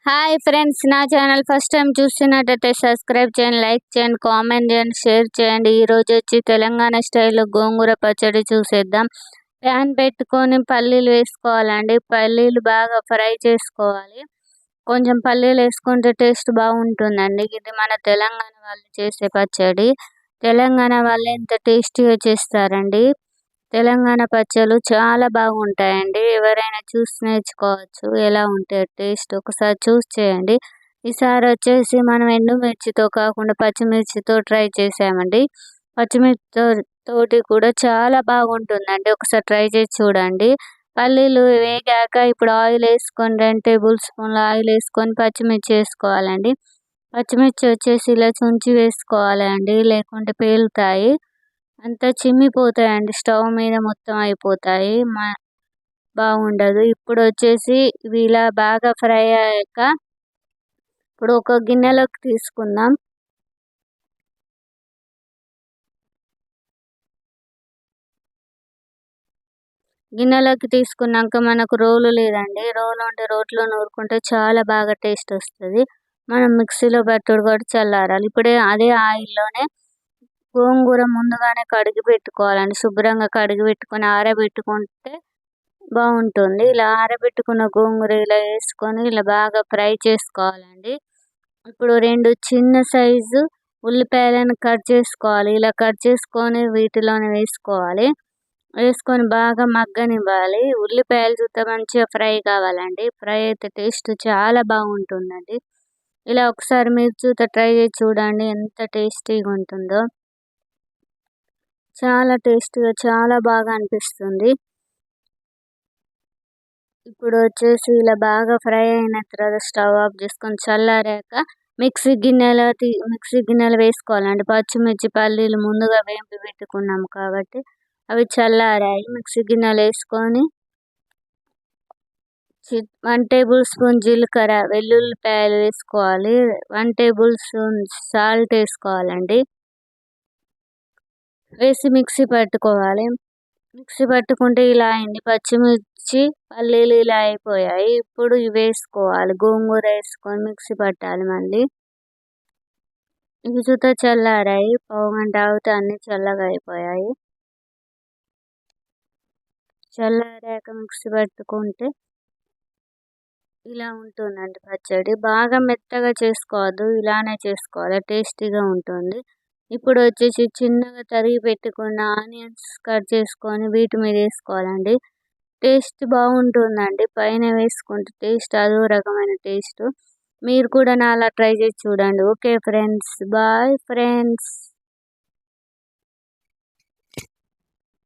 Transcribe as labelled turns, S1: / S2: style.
S1: Hi friends, నా channel first time చూస్తున్నట్టయితే subscribe చేయండి, లైక్ చేయండి, కామెంట్ చేయండి, షేర్ చేయండి. ఈరోజు వచ్చి తెలంగాణ స్టైల్లో గోంగూర పచ్చడి చూసేద్దాం. ప్యాన్ పెట్టుకొని పల్లీలు వేసుకోవాలండి. పల్లీలు బాగా ఫ్రై చేసుకోవాలి. కొంచెం పల్లీలు వేసుకుంటే టేస్ట్ బాగుంటుందండి. ఇది మన తెలంగాణ వాళ్ళు చేసే పచ్చడి. తెలంగాణ వాళ్ళు ఎంత టేస్టీగా చేస్తారండి. తెలంగాణ పచ్చళ్ళు చాలా బాగుంటాయండి. ఎవరైనా చూసి నేర్చుకోవచ్చు ఎలా ఉంటాయి టేస్ట్. ఒకసారి చూసి చేయండి. ఈసారి వచ్చేసి మనం ఎండుమిర్చితో కాకుండా పచ్చిమిర్చితో ట్రై చేసామండి. పచ్చిమిర్చితో తోటి కూడా చాలా బాగుంటుందండి. ఒకసారి ట్రై చేసి చూడండి. పల్లీలు వేగాక ఇప్పుడు ఆయిల్ వేసుకొని 2 టేబుల్ స్పూన్ల ఆయిల్ వేసుకొని పచ్చిమిర్చి వేసుకోవాలండి. పచ్చిమిర్చి వచ్చేసి ఇలా చుంచి వేసుకోవాలండి, లేకుంటే పేలుతాయి. అంతా చిమ్మిపోతాయండి, స్టవ్ మీద మొత్తం అయిపోతాయి, బాగుండదు. ఇప్పుడు వచ్చేసి ఇవి ఇలా బాగా ఫ్రై అయ్యాక ఇప్పుడు ఒక గిన్నెలోకి తీసుకుందాం. గిన్నెలోకి తీసుకున్నాక మనకు రోలు లేదండి. రోలు ఉంటే రోట్లో నూరుకుంటే చాలా బాగా టేస్ట్ వస్తుంది. మనం మిక్సీలో పట్టుడు కూడా చల్లారాలి. ఇప్పుడే అదే ఆయిల్లోనే గోంగూర ముందుగానే కడిగి పెట్టుకోవాలండి. శుభ్రంగా కడిగి పెట్టుకొని ఆరబెట్టుకుంటే బాగుంటుంది. ఇలా ఆరబెట్టుకున్న గోంగూర ఇలా వేసుకొని ఇలా బాగా ఫ్రై చేసుకోవాలండి. ఇప్పుడు 2 చిన్న సైజు ఉల్లిపాయలను కట్ చేసుకోవాలి. ఇలా కట్ చేసుకొని వీటిలోనే వేసుకోవాలి. వేసుకొని బాగా మగ్గనివ్వాలి. ఉల్లిపాయలు చూస్తే మంచిగా ఫ్రై కావాలండి. ఫ్రై అయితే టేస్ట్ చాలా బాగుంటుందండి. ఇలా ఒకసారి మీరు చూస్తే ట్రై చేసి చూడండి ఎంత టేస్టీగా ఉంటుందో. చాలా టేస్టీగా చాలా బాగా అనిపిస్తుంది. ఇప్పుడు వచ్చేసి ఇలా బాగా ఫ్రై అయిన తర్వాత స్టవ్ ఆఫ్ చేసుకొని చల్లారాక మిక్సీ గిన్నెలో వేసుకోవాలండి. పచ్చిమిర్చి పల్లీలు ముందుగా వేంపి పెట్టుకున్నాము కాబట్టి అవి చల్లారాయి. మిక్సీ గిన్నెలో వేసుకొని 1 టేబుల్ స్పూన్ జీలకర్ర, వెల్లుల్లిపాయలు వేసుకోవాలి. 1 టేబుల్ స్పూన్ సాల్ట్ వేసుకోవాలండి. వేసి మిక్సీ పట్టుకోవాలి. మిక్సీ పట్టుకుంటే ఇలా అయింది. పచ్చిమిర్చి పల్లీలు ఇలా అయిపోయాయి. ఇప్పుడు ఇవి వేసుకోవాలి. గోంగూర వేసుకొని మిక్సీ పట్టాలి. మళ్ళీ ఇవి చూత చల్లారాయి. పావుగంట ఆగితే అన్నీ చల్లగా అయిపోయాయి. చల్లారాక మిక్సీ పట్టుకుంటే ఇలా ఉంటుందండి పచ్చడి. బాగా మెత్తగా చేసుకోవద్దు, ఇలానే చేసుకోవాలి, టేస్టీగా ఉంటుంది. ఇప్పుడు వచ్చేసి చిన్నగా తరిగి పెట్టుకున్న ఆనియన్స్ కట్ చేసుకొని వీటి మీద వేసుకోవాలండి. టేస్ట్ బాగుంటుందండి. పైన వేసుకుంటే టేస్ట్ అదో రకమైన టేస్ట్. మీరు కూడా నా అలా ట్రై చేసి చూడండి. Okay friends, bye friends.